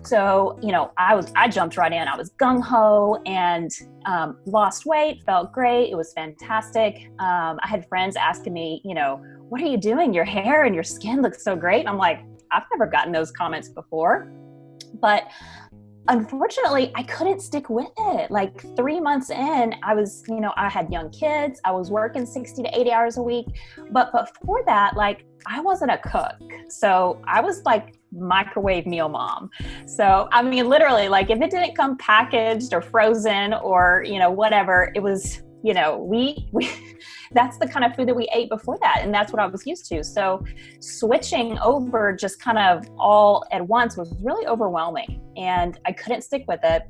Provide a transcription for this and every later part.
So, I jumped right in. I was gung-ho and lost weight, felt great. It was fantastic. I had friends asking me, what are you doing? Your hair and your skin looks so great. And I'm like, I've never gotten those comments before. But unfortunately, I couldn't stick with it. Like 3 months in, I had young kids. I was working 60 to 80 hours a week. But before that, I wasn't a cook. So I was like microwave meal mom. So, literally, if it didn't come packaged or frozen or, whatever, it was, we that's the kind of food that we ate before that. And that's what I was used to. So switching over just kind of all at once was really overwhelming and I couldn't stick with it.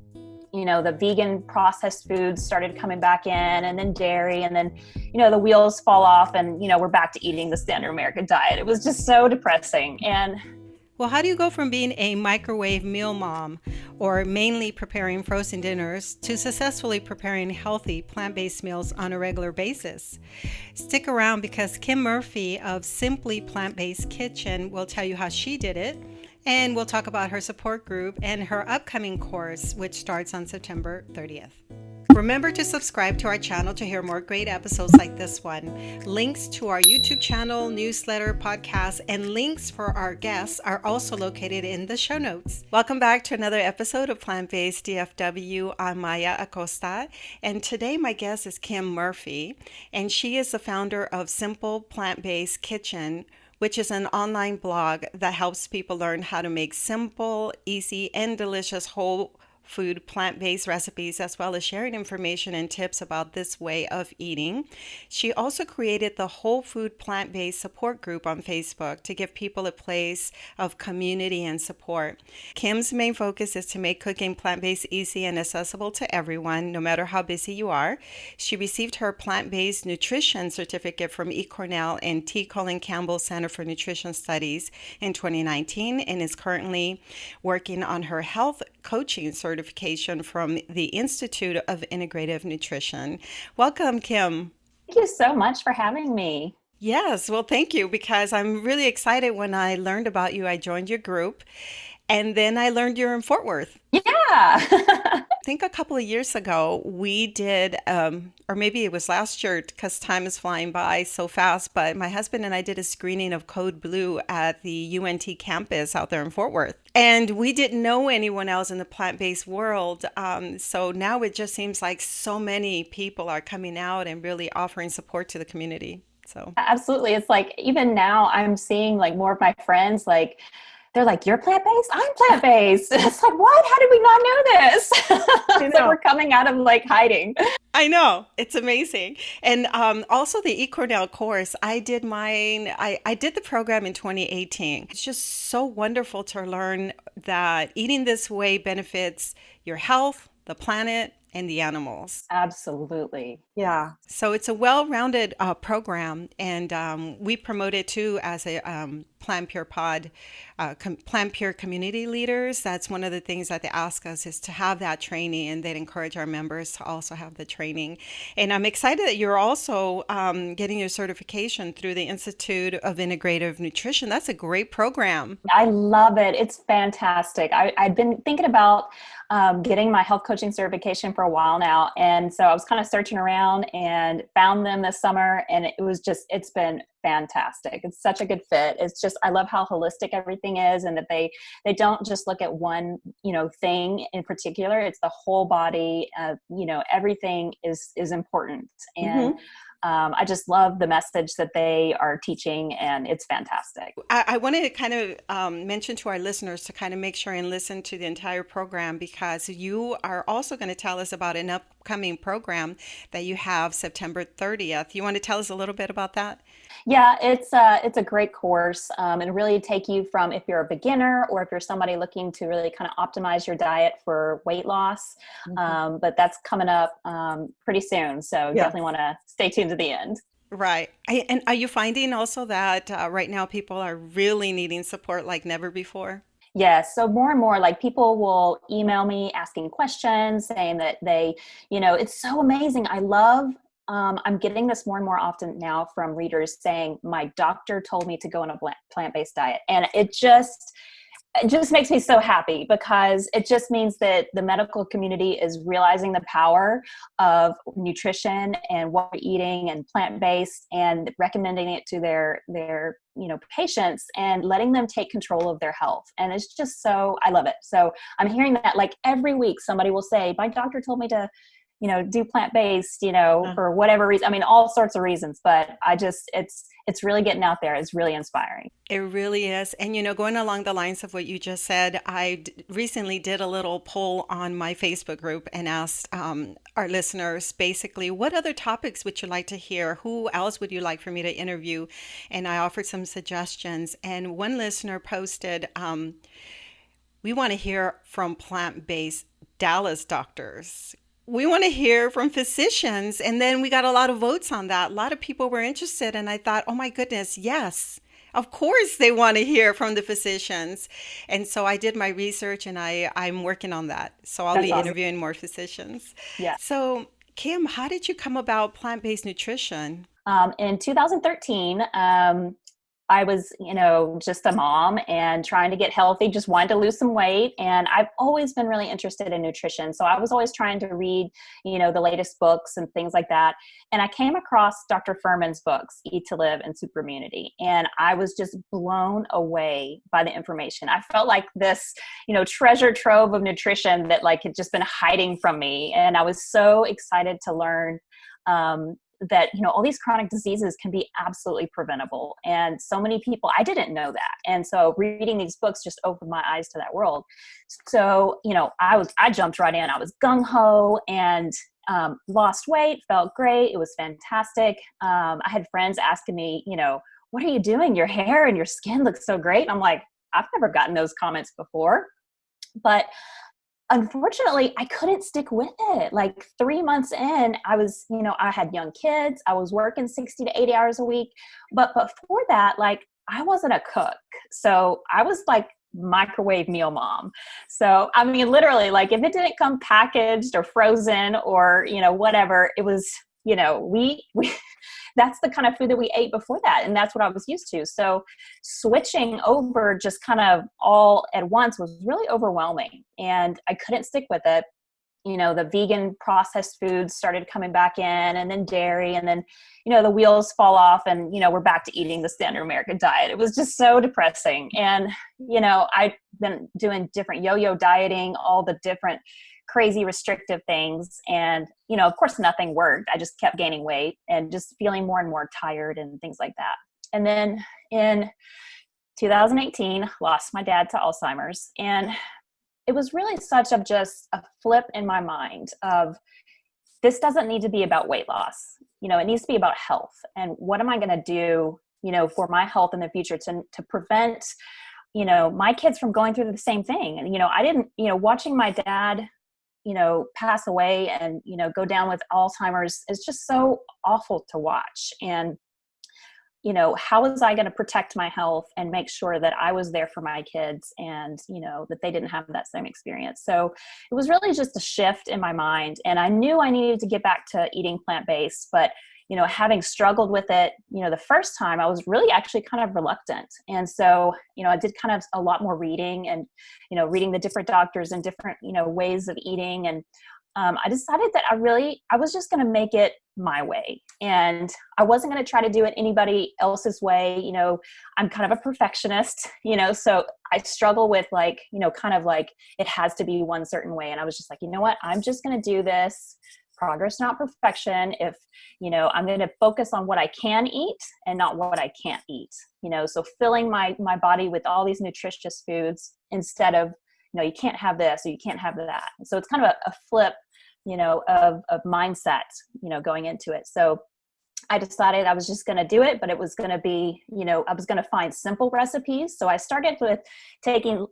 The vegan processed foods started coming back in and then dairy and then, the wheels fall off and, we're back to eating the standard American diet. It was just so depressing. Well, how do you go from being a microwave meal mom or mainly preparing frozen dinners to successfully preparing healthy plant-based meals on a regular basis? Stick around because Kim Murphy of Simply Plant-Based Kitchen will tell you how she did it. And we'll talk about her support group and her upcoming course, which starts on September 30th. Remember to subscribe to our channel to hear more great episodes like this one. Links to our YouTube channel, newsletter, podcast, and links for our guests are also located in the show notes. Welcome back to another episode of Plant Based DFW. I'm Maya Acosta, and today my guest is Kim Murphy, and she is the founder of Simple Plant-Based Kitchen, which is an online blog that helps people learn how to make simple, easy, and delicious whole food plant-based recipes, as well as sharing information and tips about this way of eating. She also created the Whole Food Plant-Based Support Group on Facebook to give people a place of community and support. Kim's main focus is to make cooking plant-based easy and accessible to everyone, no matter how busy you are. She received her plant-based nutrition certificate from eCornell and T. Colin Campbell Center for Nutrition Studies in 2019 and is currently working on her health coaching certification from the Institute of Integrative Nutrition. Welcome, Kim. Thank you so much for having me. Yes, well, thank you, because I'm really excited. When I learned about you, I joined your group, and then I learned you're in Fort Worth. Yeah. I think a couple of years ago, we did, or maybe it was last year because time is flying by so fast, but my husband and I did a screening of Code Blue at the UNT campus out there in Fort Worth. And we didn't know anyone else in the plant-based world. So now it just seems like so many people are coming out and really offering support to the community. So absolutely. It's like, even now I'm seeing more of my friends, they're like, you're plant-based? I'm plant-based. It's like, what? How did we not know this? It's like we're coming out of hiding. I know. It's amazing. And also the eCornell course, I did mine. I did the program in 2018. It's just so wonderful to learn that eating this way benefits your health, the planet, and the animals. Absolutely. Yeah. So it's a well-rounded program, and we promote it too as a Plant Pure Pod, Plant Pure community leaders. That's one of the things that they ask us is to have that training, and they'd encourage our members to also have the training. And I'm excited that you're also getting your certification through the Institute of Integrative Nutrition. That's a great program. I love it. It's fantastic. I've been thinking about getting my health coaching certification for a while now. And so I was kind of searching around and found them this summer, and it's been fantastic. It's such a good fit. It's just, I love how holistic everything is, and that they don't just look at one, thing in particular. It's the whole body. Everything is important. And I just love the message that they are teaching, and it's fantastic. I wanted to kind of mention to our listeners to kind of make sure and listen to the entire program, because you are also going to tell us about an upcoming program that you have September 30th. You want to tell us a little bit about that? Yeah, it's a great course, and really take you from, if you're a beginner or if you're somebody looking to really kind of optimize your diet for weight loss. But that's coming up pretty soon. So definitely want to stay tuned to the end. Right. And are you finding also that right now people are really needing support like never before? Yes. So more and more, people will email me asking questions, saying that they, it's so amazing. I love, I'm getting this more and more often now from readers saying, my doctor told me to go on a plant-based diet. And it just, it just makes me so happy because it just means that the medical community is realizing the power of nutrition and what we're eating and plant-based and recommending it to their patients and letting them take control of their health. And it's just so, I love it. So I'm hearing that like every week somebody will say, my doctor told me to do plant-based, for whatever reason. I mean, all sorts of reasons, but it's really getting out there. It's really inspiring. It really is. And, going along the lines of what you just said, I recently did a little poll on my Facebook group and asked our listeners basically, what other topics would you like to hear? Who else would you like for me to interview? And I offered some suggestions. And one listener posted, we want to hear from plant-based Dallas doctors. We want to hear from physicians. And then we got a lot of votes on that. A lot of people were interested. And I thought, oh my goodness, yes, of course they want to hear from the physicians. And so I did my research and I'm working on that. So I'll be interviewing more physicians. Yeah. So Kim, how did you come about plant-based nutrition? In 2013, I was, just a mom and trying to get healthy, just wanted to lose some weight. And I've always been really interested in nutrition. So I was always trying to read, the latest books and things like that. And I came across Dr. Furman's books, Eat to Live and Super Immunity. And I was just blown away by the information. I felt like this, treasure trove of nutrition that like had just been hiding from me. And I was so excited to learn, that, all these chronic diseases can be absolutely preventable. And so many people, I didn't know that. And so reading these books just opened my eyes to that world. So, I jumped right in. I was gung ho and lost weight, felt great. It was fantastic. I had friends asking me, what are you doing? Your hair and your skin looks so great. And I'm like, I've never gotten those comments before. But unfortunately, I couldn't stick with it. Like 3 months in, I was, I had young kids. I was working 60 to 80 hours a week. But before that, like I wasn't a cook. So I was like microwave meal mom. So, I mean, literally like if it didn't come packaged or frozen or, whatever, it was, we that's the kind of food that we ate before that. And that's what I was used to. So switching over just kind of all at once was really overwhelming and I couldn't stick with it. The vegan processed foods started coming back in and then dairy and then, the wheels fall off and, we're back to eating the standard American diet. It was just so depressing. And, I've been doing different yo-yo dieting, all the different crazy restrictive things. And, of course, nothing worked. I just kept gaining weight and just feeling more and more tired and things like that. And then in 2018, lost my dad to Alzheimer's. And it was really such of just a flip in my mind of this doesn't need to be about weight loss. It needs to be about health. And what am I going to do, for my health in the future to prevent, my kids from going through the same thing. And, I didn't, watching my dad pass away and, go down with Alzheimer's is just so awful to watch. And, how was I going to protect my health and make sure that I was there for my kids and, that they didn't have that same experience. So it was really just a shift in my mind. And I knew I needed to get back to eating plant-based, but having struggled with it, the first time I was really actually kind of reluctant. And so, I did kind of a lot more reading and, reading the different doctors and different, ways of eating. And I decided that I was just going to make it my way. And I wasn't going to try to do it anybody else's way. I'm kind of a perfectionist, so I struggle with like, kind of like it has to be one certain way. And I was just like, you know what, I'm just going to do this. Progress, not perfection. If, I'm going to focus on what I can eat and not what I can't eat, so filling my body with all these nutritious foods instead of, you can't have this or you can't have that. So it's kind of a flip, of mindset, going into it. So I decided I was just going to do it, but it was going to be, I was going to find simple recipes. So I started with taking,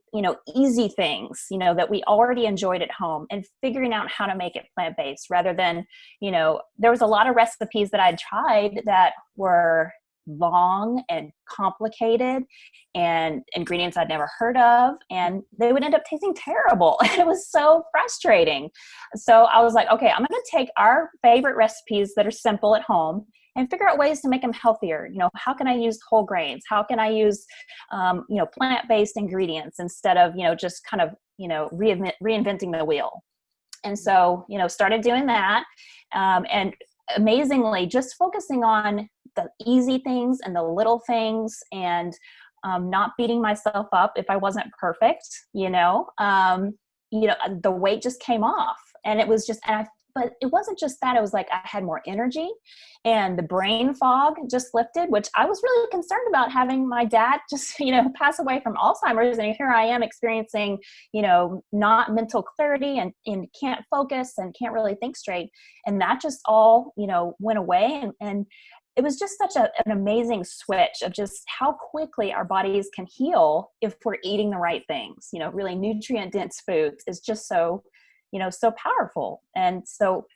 easy things, that we already enjoyed at home and figuring out how to make it plant-based rather than, there was a lot of recipes that I'd tried that were long and complicated and ingredients I'd never heard of, and they would end up tasting terrible. And it was so frustrating. So I was like, okay, I'm going to take our favorite recipes that are simple at home and figure out ways to make them healthier. How can I use whole grains? How can I use, plant-based ingredients instead of, just kind of, reinventing the wheel. And so, started doing that. And amazingly, just focusing on the easy things and the little things, and not beating myself up if I wasn't perfect, the weight just came off. And it was just, but it wasn't just that. It was like I had more energy, and the brain fog just lifted, which I was really concerned about, having my dad just, pass away from Alzheimer's. And here I am experiencing, not mental clarity, and can't focus and can't really think straight. And that just all, went away. And it was just such an amazing switch of just how quickly our bodies can heal if we're eating the right things. Really nutrient dense foods is just so powerful. And so,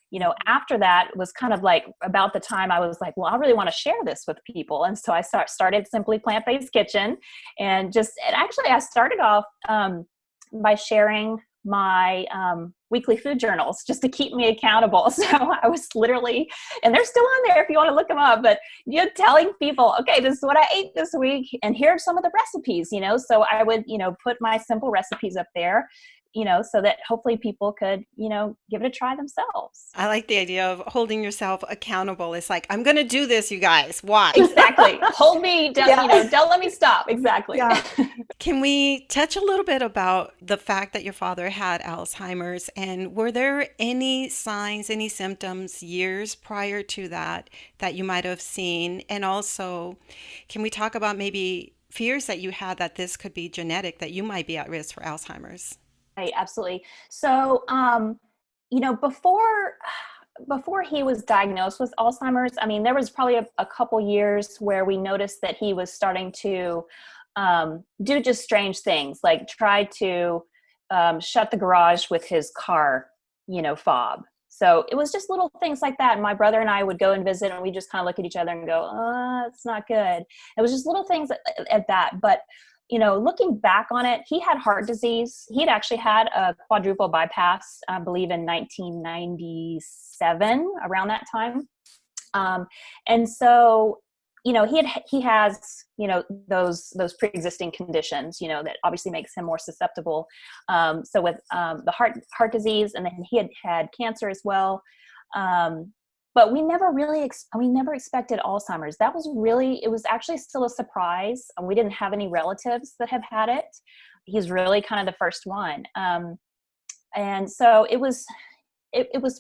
after that was kind of like about the time I was like, well, I really want to share this with people. And so I started Simply Plant-Based Kitchen, and actually I started off by sharing my weekly food journals just to keep me accountable. So I was literally, and they're still on there if you want to look them up, but telling people, okay, this is what I ate this week, and here are some of the recipes, so I would, put my simple recipes up there, so that hopefully people could, give it a try themselves. I like the idea of holding yourself accountable. It's like, I'm going to do this, you guys. Why? Exactly. Hold me down, don't let me stop. Exactly. Yeah. Can we touch a little bit about the fact that your father had Alzheimer's, and were there any signs, any symptoms years prior to that you might have seen? And also, can we talk about maybe fears that you had that this could be genetic, that you might be at risk for Alzheimer's? Right, absolutely. So, before he was diagnosed with Alzheimer's, there was probably a couple years where we noticed that he was starting to do just strange things, like try to shut the garage with his car, fob. So it was just little things like that. And my brother and I would go and visit, and we just kind of look at each other and go, it's not good. It was just little things at that. But looking back on it, he had heart disease. He'd actually had a quadruple bypass, I believe in 1997, around that time. And so, he has, those pre-existing conditions, that obviously makes him more susceptible. So with the heart disease, and then he had cancer as well. But we never really, we never expected Alzheimer's. It was actually still a surprise. We didn't have any relatives that have had it. He's really kind of the first one. And so it was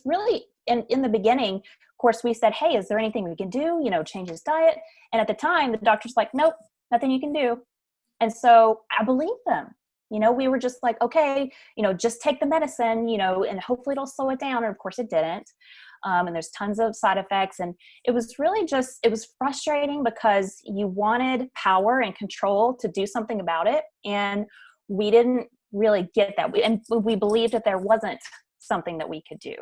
really, in the beginning, of course, we said, hey, is there anything we can do? Change his diet. And at the time, the doctor's like, nope, nothing you can do. And so I believed them. We were just like, okay, just take the medicine, and hopefully it'll slow it down. And of course it didn't. And there's tons of side effects. And it was really it was frustrating because you wanted power and control to do something about it. And we didn't really get that. We believed that there wasn't something that we could do,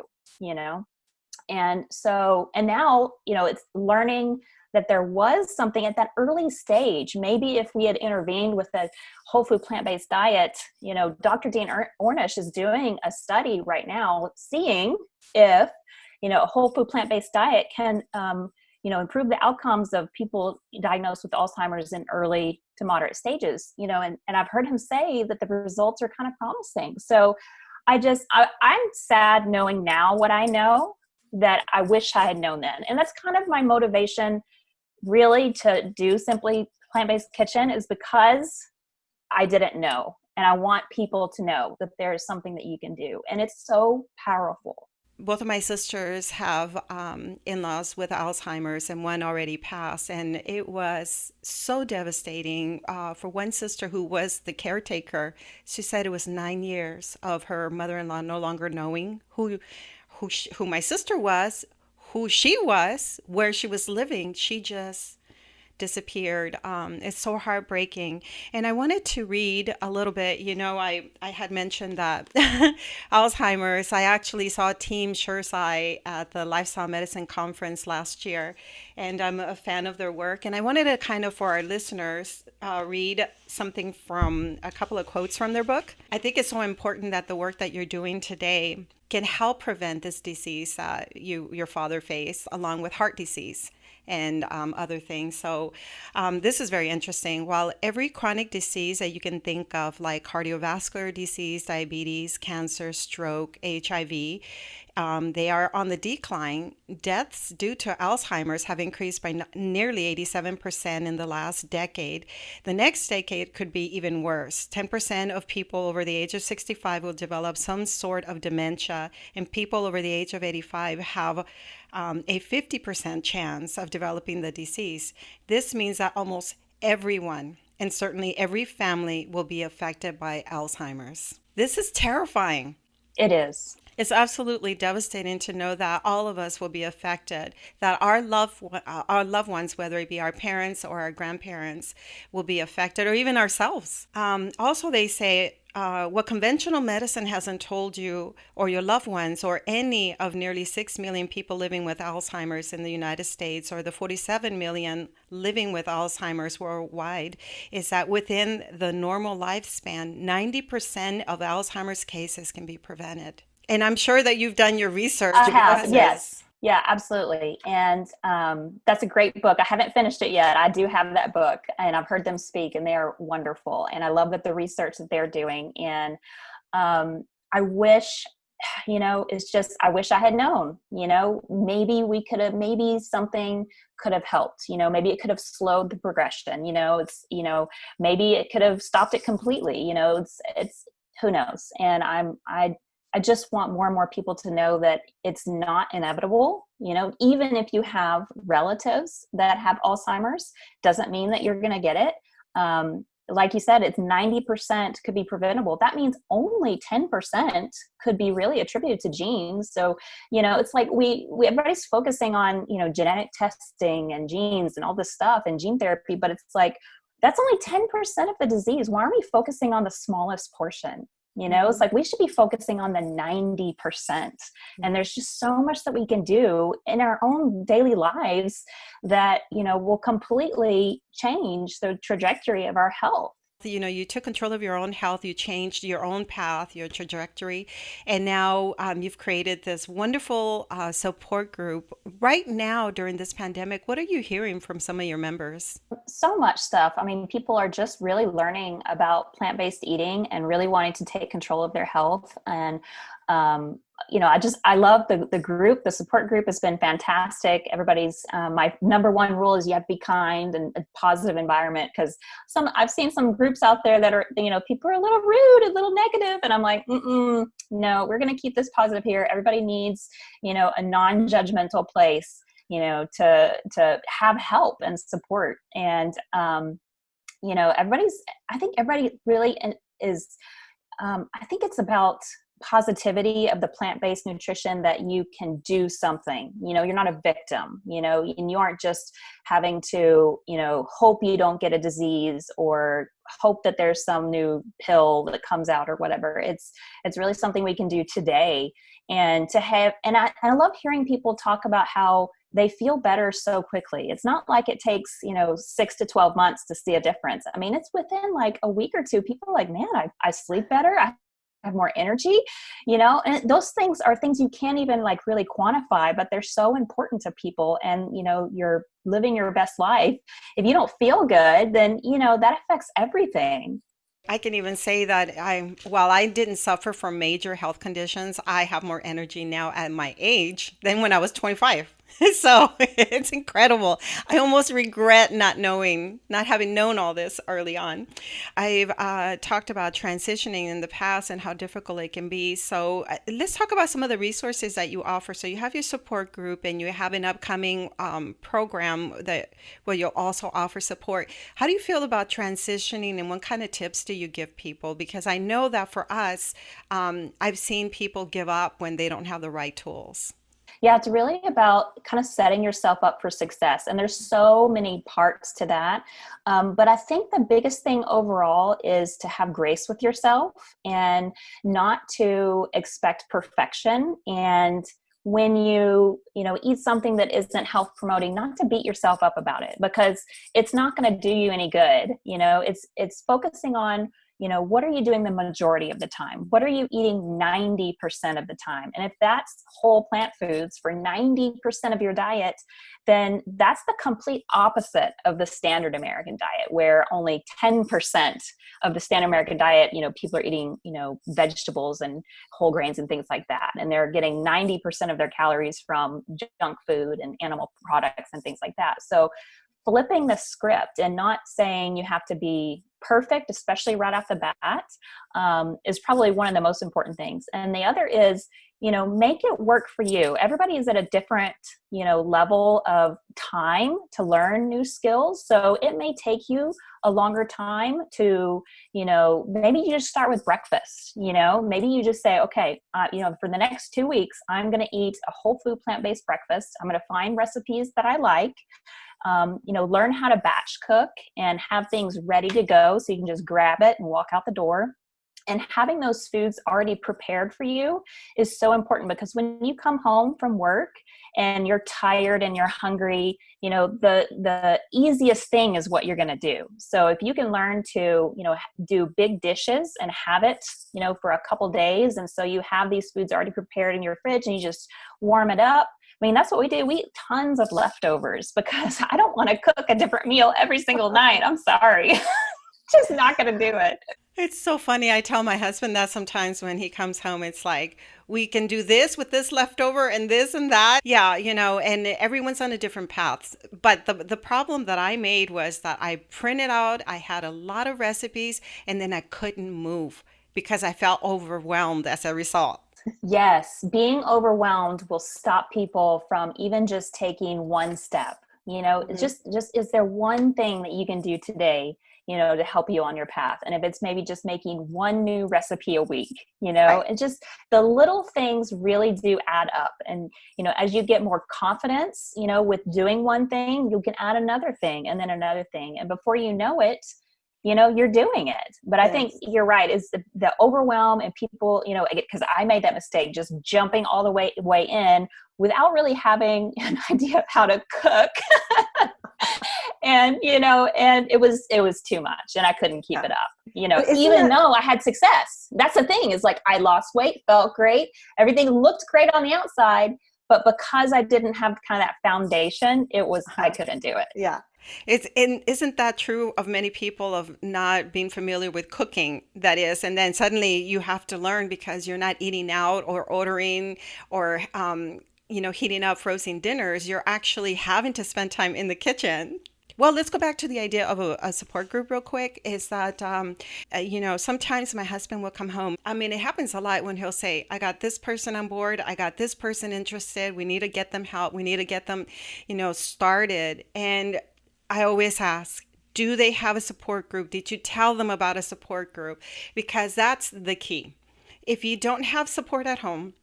And so, and now, it's learning that there was something at that early stage. Maybe if we had intervened with a whole food plant-based diet, Dr. Dean Ornish is doing a study right now, seeing if, a whole food plant-based diet can, improve the outcomes of people diagnosed with Alzheimer's in early to moderate stages, and I've heard him say that the results are kind of promising. So I'm sad knowing now what I know that I wish I had known then. And that's kind of my motivation really to do Simply Plant-Based Kitchen, is because I didn't know. And I want people to know that there is something that you can do. And it's so powerful. Both of my sisters have in-laws with Alzheimer's, and one already passed. And it was so devastating. For one sister who was the caretaker, she said it was 9 years of her mother-in-law no longer knowing who my sister was, who she was, where she was living. She just disappeared. It's so heartbreaking. And I wanted to read a little bit. I had mentioned that Alzheimer's, I actually saw Team Suresci at the Lifestyle Medicine Conference last year, and I'm a fan of their work. And I wanted to kind of, for our listeners, read something from a couple of quotes from their book. I think it's so important that the work that you're doing today can help prevent this disease that your father faced, along with heart disease. and other things. So this is very interesting. While every chronic disease that you can think of, like cardiovascular disease, diabetes, cancer, stroke, HIV, they are on the decline. Deaths due to Alzheimer's have increased by nearly 87% in the last decade. The next decade could be even worse. 10% of people over the age of 65 will develop some sort of dementia, and people over the age of 85 have a 50% chance of developing the disease. This means that almost everyone, and certainly every family, will be affected by Alzheimer's. This is terrifying. It is. It's absolutely devastating to know that all of us will be affected, that our loved ones, whether it be our parents or our grandparents, will be affected, or even ourselves. Also, they say what conventional medicine hasn't told you or your loved ones or any of nearly 6 million people living with Alzheimer's in the United States, or the 47 million living with Alzheimer's worldwide, is that within the normal lifespan, 90% of Alzheimer's cases can be prevented. And I'm sure that you've done your research. I have, yes. Yeah, absolutely. And that's a great book. I haven't finished it yet. I do have that book, and I've heard them speak, and they are wonderful. And I love that the research that they're doing. And I wish, it's just, I wish I had known, maybe something could have helped, maybe it could have slowed the progression, maybe it could have stopped it completely, it's who knows. And I just want more and more people to know that it's not inevitable. Even if you have relatives that have Alzheimer's, doesn't mean that you're going to get it. Like you said, it's 90% could be preventable. That means only 10% could be really attributed to genes. So, it's like we everybody's focusing on, genetic testing and genes and all this stuff and gene therapy, but it's like, that's only 10% of the disease. Why are we focusing on the smallest portion? It's like we should be focusing on the 90%. And there's just so much that we can do in our own daily lives that, will completely change the trajectory of our health. You took control of your own health, you changed your own path, your trajectory, and now you've created this wonderful support group. Right now, during this pandemic, what are you hearing from some of your members? So much stuff. I mean, people are just really learning about plant-based eating and really wanting to take control of their health. And I love the group. The support group has been fantastic. Everybody's, my number one rule is you have to be kind and a positive environment. Cause I've seen some groups out there that are, people are a little rude, a little negative. And I'm like, no, we're going to keep this positive here. Everybody needs, a non-judgmental place, to have help and support. And, I think everybody really is, I think it's about positivity of the plant-based nutrition, that you can do something, you're not a victim, and you aren't just having to, hope you don't get a disease or hope that there's some new pill that comes out or whatever. It's really something we can do today. And I love hearing people talk about how they feel better so quickly. It's not like it takes, 6 to 12 months to see a difference. I mean, it's within like a week or two. People are like, man, I sleep better. I have more energy, and those things are things you can't even like really quantify, but they're so important to people. And, you're living your best life. If you don't feel good, then, that affects everything. I can even say that while I didn't suffer from major health conditions, I have more energy now at my age than when I was 25. So it's incredible. I almost regret not having known all this early on. I've talked about transitioning in the past and how difficult it can be. So let's talk about some of the resources that you offer. So you have your support group, and you have an upcoming program where you'll also offer support. How do you feel about transitioning, and what kind of tips do you give people? Because I know that for us, I've seen people give up when they don't have the right tools. Yeah, it's really about kind of setting yourself up for success. And there's so many parts to that. But I think the biggest thing overall is to have grace with yourself and not to expect perfection. And when you eat something that isn't health promoting, not to beat yourself up about it, because it's not going to do you any good. It's focusing on what are you doing the majority of the time? What are you eating 90% of the time? And if that's whole plant foods for 90% of your diet, then that's the complete opposite of the standard American diet, where only 10% of the standard American diet, people are eating, vegetables and whole grains and things like that. And they're getting 90% of their calories from junk food and animal products and things like that. So flipping the script and not saying you have to be perfect, especially right off the bat, is probably one of the most important things. And the other is, make it work for you. Everybody is at a different, level of time to learn new skills. So it may take you a longer time to, maybe you just start with breakfast, maybe you just say, okay, for the next 2 weeks, I'm going to eat a whole food plant-based breakfast. I'm going to find recipes that I like. Learn how to batch cook and have things ready to go so you can just grab it and walk out the door. And having those foods already prepared for you is so important, because when you come home from work and you're tired and you're hungry, the easiest thing is what you're going to do. So if you can learn to, do big dishes and have it, for a couple days, and so you have these foods already prepared in your fridge and you just warm it up. I mean, that's what we do. We eat tons of leftovers because I don't want to cook a different meal every single night. I'm sorry. Just not going to do it. It's so funny. I tell my husband that sometimes when he comes home, it's like, we can do this with this leftover and this and that. Yeah, and everyone's on a different path. But the problem that I made was that I printed out, I had a lot of recipes, and then I couldn't move because I felt overwhelmed as a result. Yes, being overwhelmed will stop people from even just taking one step. Just is there one thing that you can do today, to help you on your path? And if it's maybe just making one new recipe a week, Right. and just the little things really do add up. And, as you get more confidence, with doing one thing, you can add another thing and then another thing. And before you know it, you're doing it. But I think you're right, is the overwhelm and people, because I made that mistake, just jumping all the way in without really having an idea of how to cook. And, and it was too much and I couldn't keep it up, even though I had success. That's the thing, is like I lost weight, felt great. Everything looked great on the outside, but because I didn't have kind of that foundation, I couldn't do it. Yeah. Isn't that true of many people, of not being familiar with cooking, that is, and then suddenly you have to learn because you're not eating out or ordering or, heating up frozen dinners. You're actually having to spend time in the kitchen. Well, let's go back to the idea of a support group real quick, is that, sometimes my husband will come home. I mean, it happens a lot when he'll say, I got this person on board. I got this person interested. We need to get them help. We need to get them, started. And I always ask, do they have a support group? Did you tell them about a support group? Because that's the key. If you don't have support at home,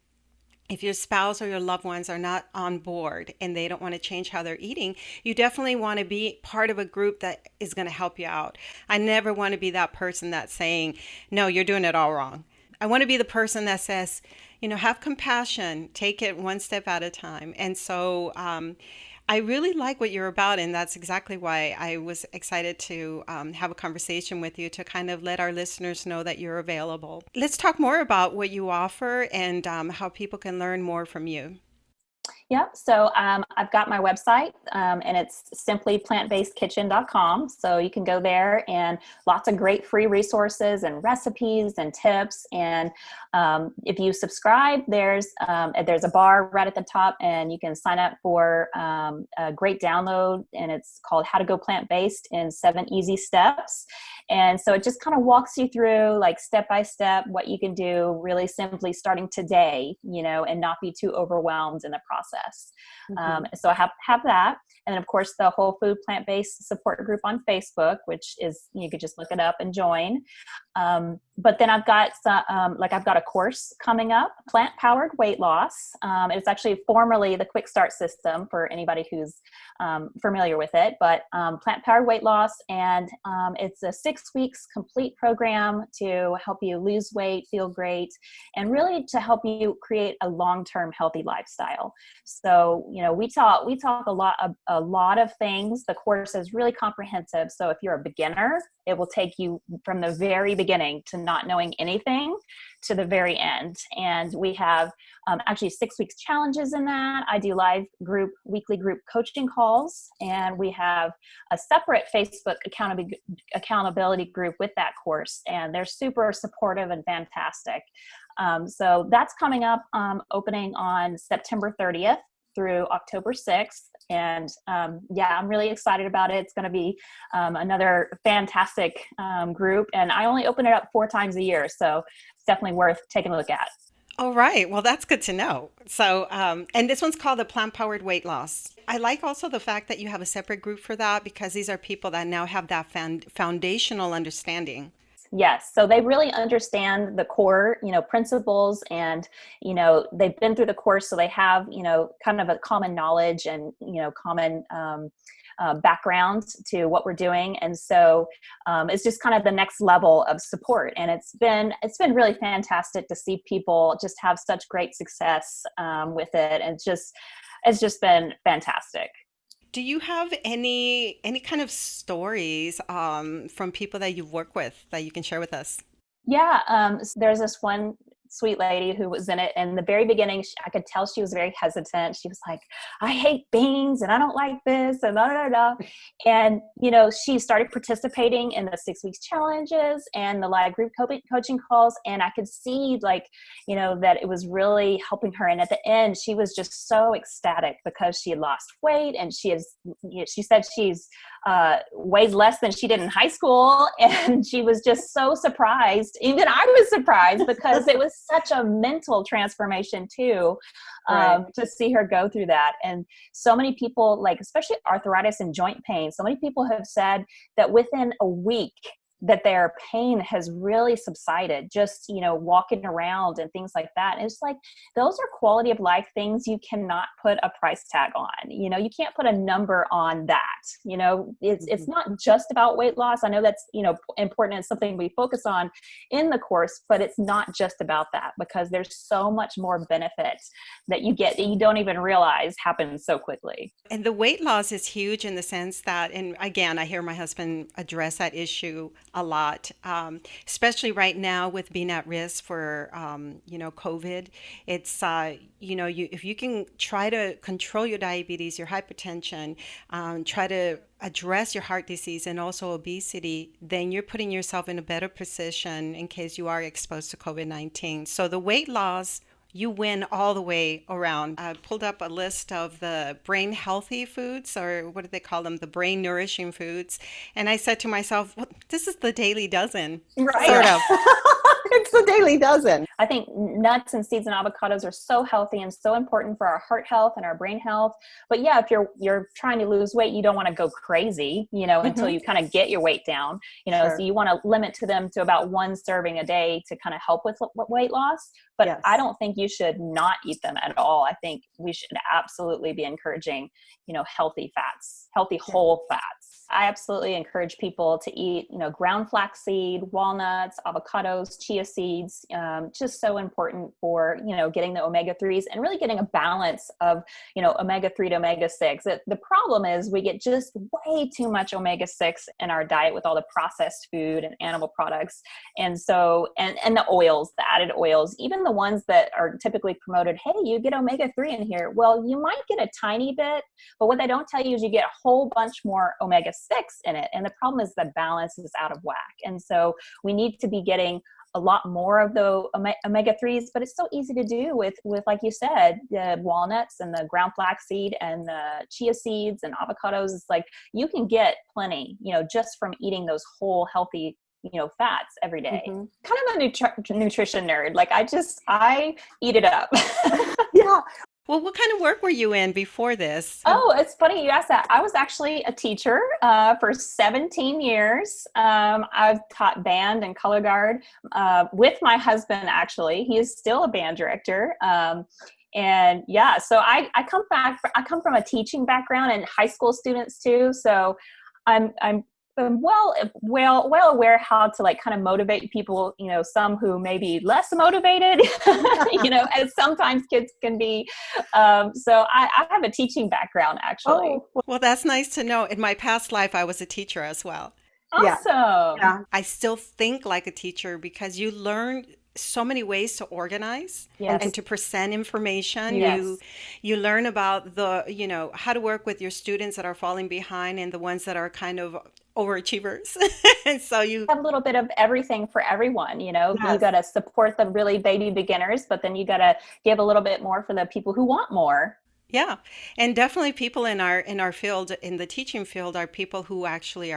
if your spouse or your loved ones are not on board and they don't want to change how they're eating, you definitely want to be part of a group that is going to help you out. I never want to be that person that's saying, no, you're doing it all wrong. I want to be the person that says, have compassion, take it one step at a time. And so, I really like what you're about, and that's exactly why I was excited to have a conversation with you, to kind of let our listeners know that you're available. Let's talk more about what you offer and how people can learn more from you. Yep. So I've got my website and it's simply plantbasedkitchen.com. So you can go there, and lots of great free resources and recipes and tips. And if you subscribe, there's a bar right at the top, and you can sign up for a great download, and it's called How to Go Plant-Based in 7 Easy Steps. And so it just kind of walks you through, like, step by step, what you can do really simply starting today, and not be too overwhelmed in the process. Mm-hmm. So I have that. And then, of course, the Whole Food Plant-Based Support Group on Facebook, which is, you could just look it up and join. But then I've got I've got a course coming up, Plant Powered Weight Loss. It's actually formerly the Quick Start System for anybody who's familiar with it, but Plant Powered Weight Loss. And it's a 6 weeks complete program to help you lose weight, feel great, and really to help you create a long-term healthy lifestyle. So, we talk a lot of things. The course is really comprehensive. So if you're a beginner, it will take you from the very beginning to not knowing anything to the very end. And we have actually 6 weeks challenges in that. I do weekly group coaching calls, and we have a separate Facebook accountability group with that course, and they're super supportive and fantastic. So that's coming up, opening on September 30th through October 6th. And I'm really excited about it. It's going to be another fantastic group. And I only open it up 4 times a year. So it's definitely worth taking a look at. All right. Well, that's good to know. So, and this one's called the Plant-Powered Weight Loss. I like also the fact that you have a separate group for that, because these are people that now have that foundational understanding. Yes. So they really understand the core, principles, and, they've been through the course. So they have, kind of a common knowledge and, common background to what we're doing. And so it's just kind of the next level of support. And it's been really fantastic to see people just have such great success with it. And it's just been fantastic. Do you have any kind of stories from people that you've worked with that you can share with us? Yeah, so there's this one sweet lady who was in it. And in the very beginning, I could tell she was very hesitant. She was like, I hate beans and I don't like this and da, da, da. And, she started participating in the 6 weeks challenges and the live group coaching calls. And I could see that it was really helping her. And at the end, she was just so ecstatic because she had lost weight, and she said she's weighs less than she did in high school. And she was just so surprised. Even I was surprised, because it was such a mental transformation too, to see her go through that. And so many people, especially arthritis and joint pain, so many people have said that within a week that their pain has really subsided, just, walking around and things like that. And it's like, those are quality of life things you cannot put a price tag on. You can't put a number on that. It's not just about weight loss. I know that's, important and something we focus on in the course, but it's not just about that, because there's so much more benefit that you get that you don't even realize happens so quickly. And the weight loss is huge in the sense that, and again, I hear my husband address that issue a lot, especially right now with being at risk for, COVID. It's, if you can try to control your diabetes, your hypertension, try to address your heart disease and also obesity, then you're putting yourself in a better position in case you are exposed to COVID-19. So the weight loss, you win all the way around. I pulled up a list of the brain healthy foods, or what do they call them? The brain nourishing foods. And I said to myself, well, this is the daily dozen, right? Sort of. It's the daily dozen. I think nuts and seeds and avocados are so healthy and so important for our heart health and our brain health. But yeah, if you're trying to lose weight, you don't want to go crazy, until you kind of get your weight down, so you want to limit them to about 1 serving a day to kind of help with weight loss. But yes, I don't think you should not eat them at all. I think we should absolutely be encouraging, healthy fats, healthy whole fats. I absolutely encourage people to eat, ground flaxseed, walnuts, avocados, chia seeds, just so important for, getting the omega-3s and really getting a balance of, omega-3 to omega-6. The problem is we get just way too much omega-6 in our diet with all the processed food and animal products. And so, and the oils, the added oils, even the ones that are typically promoted, hey, you get omega-3 in here. Well, you might get a tiny bit, but what they don't tell you is you get a whole bunch more omega-6 in it. And the problem is the balance is out of whack. And so we need to be getting a lot more of the omega-3s, but it's so easy to do with, like you said, the walnuts and the ground flaxseed and the chia seeds and avocados. It's like, you can get plenty, just from eating those whole healthy, fats every day. Mm-hmm. Kind of a nutrition nerd. Like I eat it up. Yeah. Well, what kind of work were you in before this? Oh, it's funny you asked that. I was actually a teacher for 17 years. I've taught band and color guard with my husband, actually. He is still a band director. And yeah, so I come from a teaching background and high school students too. So I'm well aware how to like kind of motivate people, some who may be less motivated, as sometimes kids can be. So I have a teaching background, actually. Oh, Well, that's nice to know. In my past life, I was a teacher as well. yeah. Awesome. Yeah. I still think like a teacher because you learn so many ways to organize Yes. and to present information. Yes. You learn about how to work with your students that are falling behind and the ones that are kind of overachievers. And so you have a little bit of everything for everyone. You Yes. got to support the really baby beginners, but then you got to give a little bit more for the people who want more. Yeah. And definitely people in our field, in the teaching field, are people who actually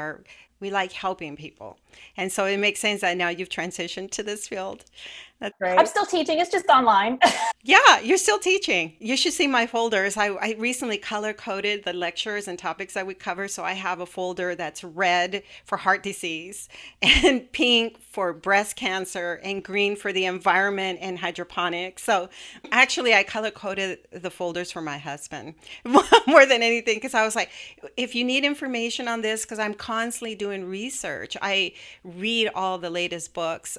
we like helping people. And so it makes sense that now you've transitioned to this field. That's Right. I'm still teaching. It's just online. Yeah, you're still teaching. You should see my folders. I recently color coded the lectures and topics that we cover. So I have a folder that's red for heart disease and pink for breast cancer and green for the environment and hydroponics. So actually I color coded the folders for my husband more than anything, because I was like, if you need information on this, because I'm constantly doing research, I read all the latest books,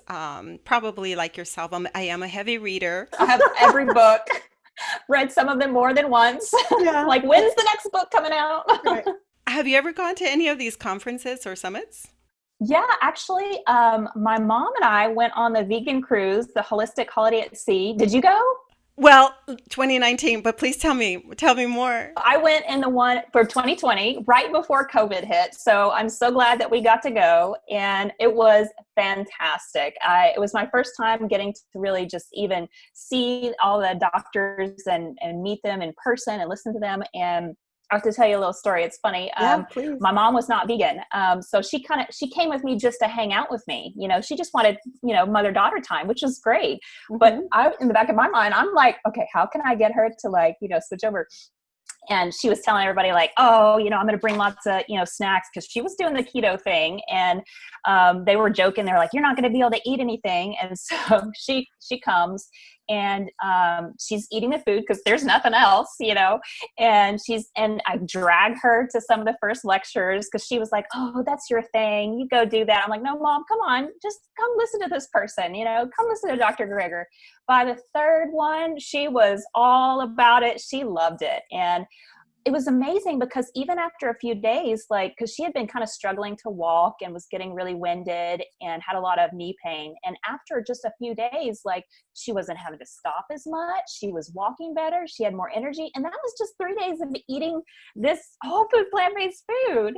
probably like yourself. I am a heavy reader. I have every book, read some of them more than once. Yeah. Like, when's the next book coming out? Right. Have you ever gone to any of these conferences or summits? Yeah, actually, my mom and I went on the vegan cruise, the Holistic Holiday at Sea. Did you go? Well, 2019, but please tell me more. I went in the one for 2020, right before COVID hit. So I'm so glad that we got to go, and it was fantastic. It was my first time getting to really just even see all the doctors and meet them in person and listen to them. And I have to tell you a little story. It's funny. Yeah, please. My mom was not vegan. So she came with me just to hang out with me. She just wanted, mother-daughter time, which was great. But in the back of my mind, I'm like, okay, how can I get her to switch over? And she was telling everybody like, oh, I'm going to bring lots of, snacks, because she was doing the keto thing. And they were joking. They're like, you're not going to be able to eat anything. And so she comes and she's eating the food because there's nothing else, and I drag her to some of the first lectures because she was like, oh, that's your thing. You go do that. I'm like, no, Mom, come on. Just come listen to this person, come listen to Dr. Greger. By the third one, she was all about it. She loved it. And it was amazing because even after a few days, because she had been kind of struggling to walk and was getting really winded and had a lot of knee pain. And after just a few days, she wasn't having to stop as much. She was walking better. She had more energy. And that was just 3 days of eating this whole food, plant-based food.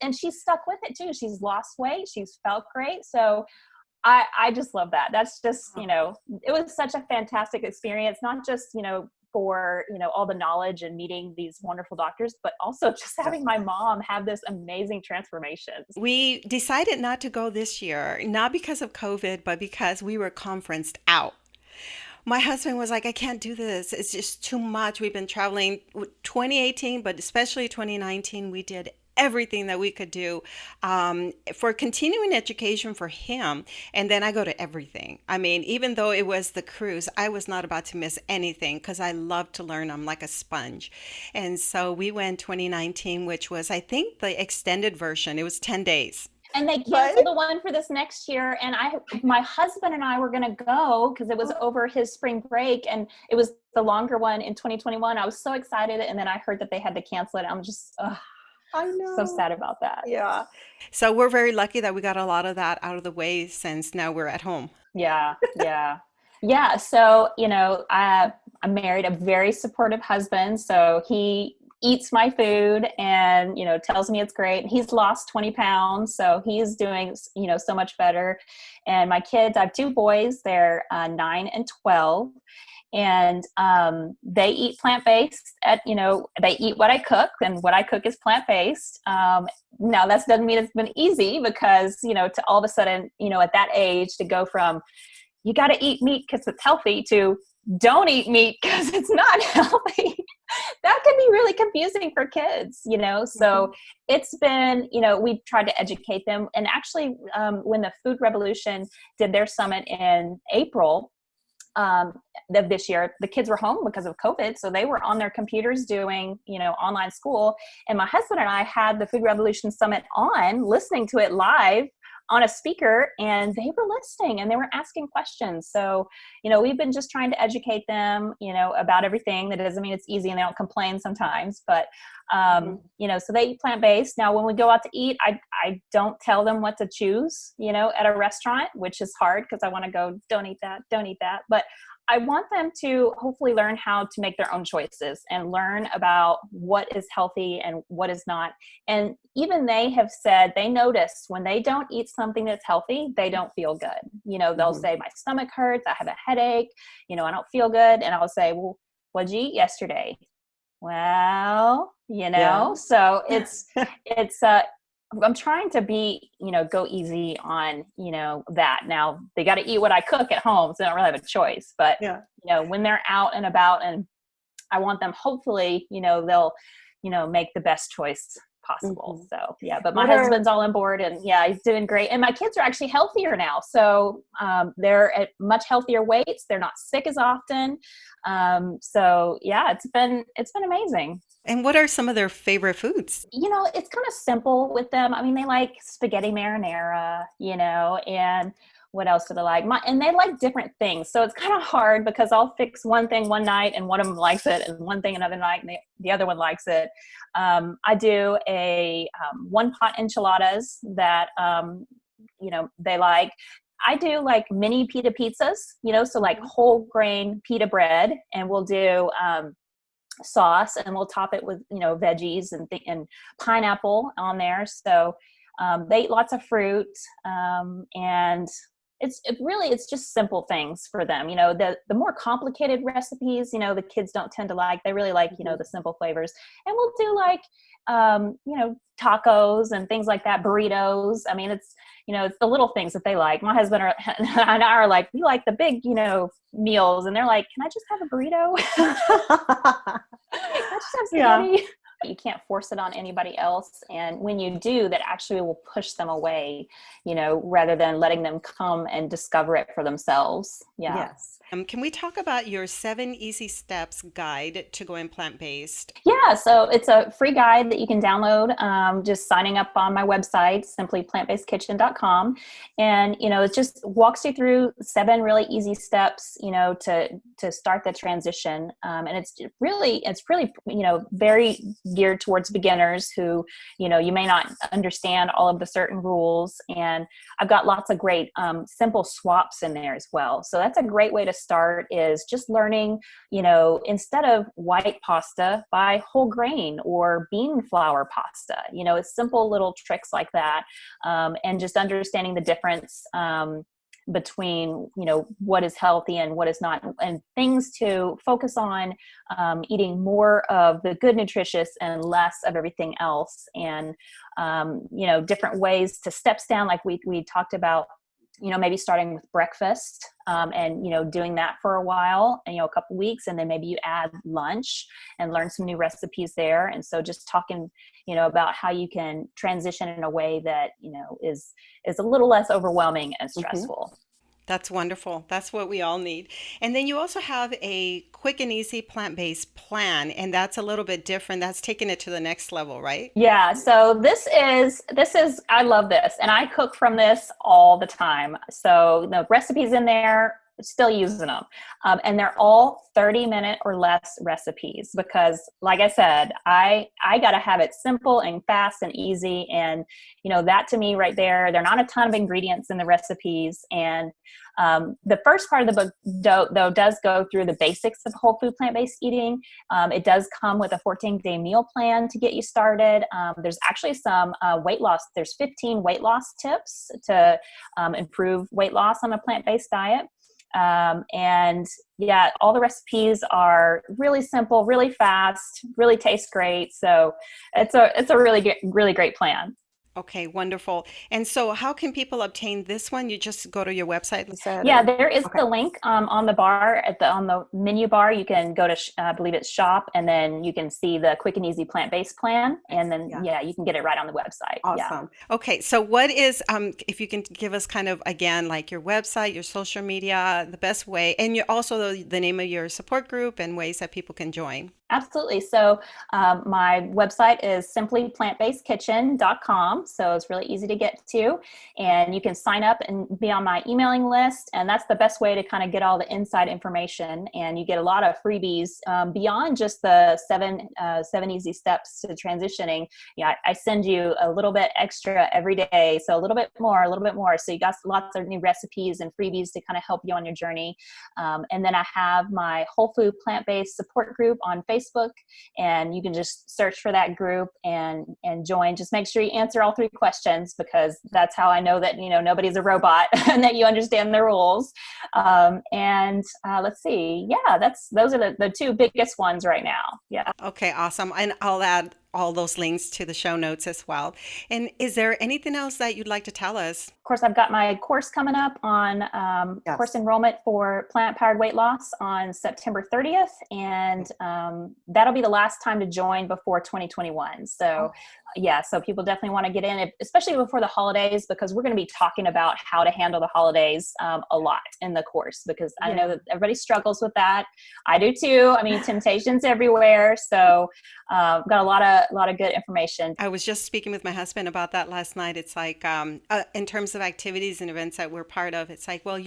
And she stuck with it too. She's lost weight. She's felt great. So I just love that. That's just, it was such a fantastic experience, not just, for, all the knowledge and meeting these wonderful doctors, but also just having my mom have this amazing transformation. We decided not to go this year, not because of COVID, but because we were conferenced out. My husband was like, I can't do this. It's just too much. We've been traveling 2018, but especially 2019, we did everything that we could do for continuing education for him. And then I go to everything. I mean, even though it was the cruise, I was not about to miss anything because I love to learn. I'm like a sponge. And so we went 2019, which was, I think, the extended version. It was 10 days. And they canceled the one for this next year. And my husband and I were going to go because it was over his spring break, and it was the longer one in 2021. I was so excited. And then I heard that they had to cancel it. I'm just, I know. so sad about that. Yeah. So we're very lucky that we got a lot of that out of the way since now we're at home. Yeah. Yeah. So, I'm married, a very supportive husband. So he eats my food and, tells me it's great. He's lost 20 pounds. So he's doing, so much better. And my kids, I have 2 boys, they're 9 and 12. And they eat plant-based they eat what I cook, and what I cook is plant-based. Now that doesn't mean it's been easy because, to all of a sudden, at that age to go from you got to eat meat because it's healthy to don't eat meat because it's not healthy. That can be really confusing for kids, so it's been, we've tried to educate them. And actually, when the Food Revolution did their summit in April, of this year, the kids were home because of COVID. So they were on their computers doing, online school. And my husband and I had the Food Revolution Summit on, listening to it live on a speaker, and they were listening and they were asking questions. So, we've been just trying to educate them, about everything. That doesn't mean it's easy and they don't complain sometimes, but, so they eat plant-based. Now, when we go out to eat, I don't tell them what to choose, at a restaurant, which is hard because I want to go, don't eat that. But I want them to hopefully learn how to make their own choices and learn about what is healthy and what is not. And even they have said they notice when they don't eat something that's healthy, they don't feel good. They'll say, my stomach hurts, I have a headache, I don't feel good. And I'll say, well, what'd you eat yesterday? Well, so it's I'm trying to be, go easy on, that. Now they got to eat what I cook at home, so they don't really have a choice. But, when they're out and about, and I want them, hopefully, they'll, make the best choice possible. So, but my husband's all on board, and he's doing great. And my kids are actually healthier now. So they're at much healthier weights. They're not sick as often. It's been amazing. And what are some of their favorite foods? It's kind of simple with them. I mean, they like spaghetti marinara, and what else do they like? And they like different things. So it's kind of hard because I'll fix one thing one night and one of them likes it, and one thing another night and the other one likes it. I do a one pot enchiladas that, they like. I do like mini pita pizzas, so like whole grain pita bread, and we'll do sauce, and we'll top it with veggies and pineapple on there. So they eat lots of fruit, and it's just simple things for them. The more complicated recipes, the kids don't tend to like. They really like the simple flavors. And we'll do like tacos and things like that, burritos. I mean, it's the little things that they like. My husband and I are like, we like the big meals, and they're like, can I just have a burrito? Can I just have spaghetti? You can't force it on anybody else. And when you do, that actually will push them away, rather than letting them come and discover it for themselves. Yeah. Yes. Can we talk about your 7 easy steps guide to going plant-based? Yeah. So it's a free guide that you can download, just signing up on my website, simply plantbasedkitchen.com. And, it just walks you through 7 really easy steps, to start the transition. And it's really, very geared towards beginners who, you may not understand all of the certain rules. And I've got lots of great, simple swaps in there as well. So that's a great way to start, is just learning, instead of white pasta, buy whole grain or bean flour pasta. It's simple little tricks like that. And just understanding the difference, between, what is healthy and what is not, and things to focus on, eating more of the good nutritious and less of everything else. And, different ways to steps down, like we talked about, maybe starting with breakfast, and, doing that for a while, and, a couple weeks, and then maybe you add lunch and learn some new recipes there. And so just talking, about how you can transition in a way that, is a little less overwhelming and stressful. That's wonderful. That's what we all need. And then you also have a quick and easy plant-based plan, and that's a little bit different. That's taking it to the next level, right? Yeah. So this is, I love this, and I cook from this all the time. So the recipes in there, still using them. And they're all 30-minute or less recipes, because like I said, I got to have it simple and fast and easy. And, that to me right there, there are not a ton of ingredients in the recipes. And the first part of the book, though, does go through the basics of whole food plant-based eating. It does come with a 14-day meal plan to get you started. There's actually some weight loss. There's 15 weight loss tips to improve weight loss on a plant-based diet. And all the recipes are really simple, really fast, really taste great. So it's a really great plan. Okay, wonderful. And so how can people obtain this one? You just go to your website, you said? Yeah, there is Okay. the link on the bar on the menu bar. You can go to I believe it's shop, and then you can see the quick and easy plant-based plan, and then you can get it right on the website. Yeah. Awesome. Okay, so what is, if you can give us kind of, again, like your website, your social media, the best way, and also the name of your support group and ways that people can join. Absolutely. So my website is simply plantbasedkitchen.com. So it's really easy to get to, and you can sign up and be on my emailing list. And that's the best way to kind of get all the inside information. And you get a lot of freebies beyond just the seven easy steps to transitioning. Yeah, I send you a little bit extra every day. So a little bit more. So you got lots of new recipes and freebies to kind of help you on your journey. And then I have my whole food plant-based support group on Facebook, and you can just search for that group and join. Just make sure you answer all 3 questions, because that's how I know that nobody's a robot and that you understand the rules. Let's see, those are the 2 biggest ones right now. Yeah. Okay, awesome. And I'll add all those links to the show notes as well. And is there anything else that you'd like to tell us? Of course, I've got my course coming up on course enrollment for plant-powered weight loss on September 30th. And that'll be the last time to join before 2021. So so people definitely want to get in, especially before the holidays, because we're going to be talking about how to handle the holidays a lot in the course, because I know that everybody struggles with that. I do too. I mean, temptations everywhere. So got a lot of good information. I was just speaking with my husband about that last night. It's like, in terms of activities and events that we're part of, it's like, well,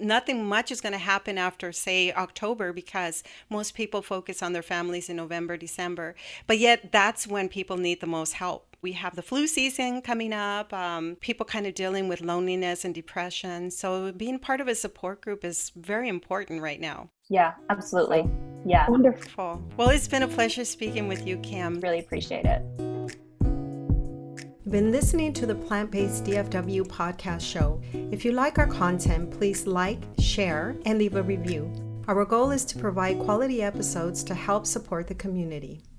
nothing much is going to happen after, say, October, because most people focus on their families in November, December. But yet that's when people need the most help. We have the flu season coming up, people kind of dealing with loneliness and depression. So being part of a support group is very important right now. Yeah, absolutely. Yeah. Wonderful. Well, it's been a pleasure speaking with you, Kim. Really appreciate it. You've been listening to the Plant Based DFW Podcast show. If you like our content, please like, share, and leave a review. Our goal is to provide quality episodes to help support the community.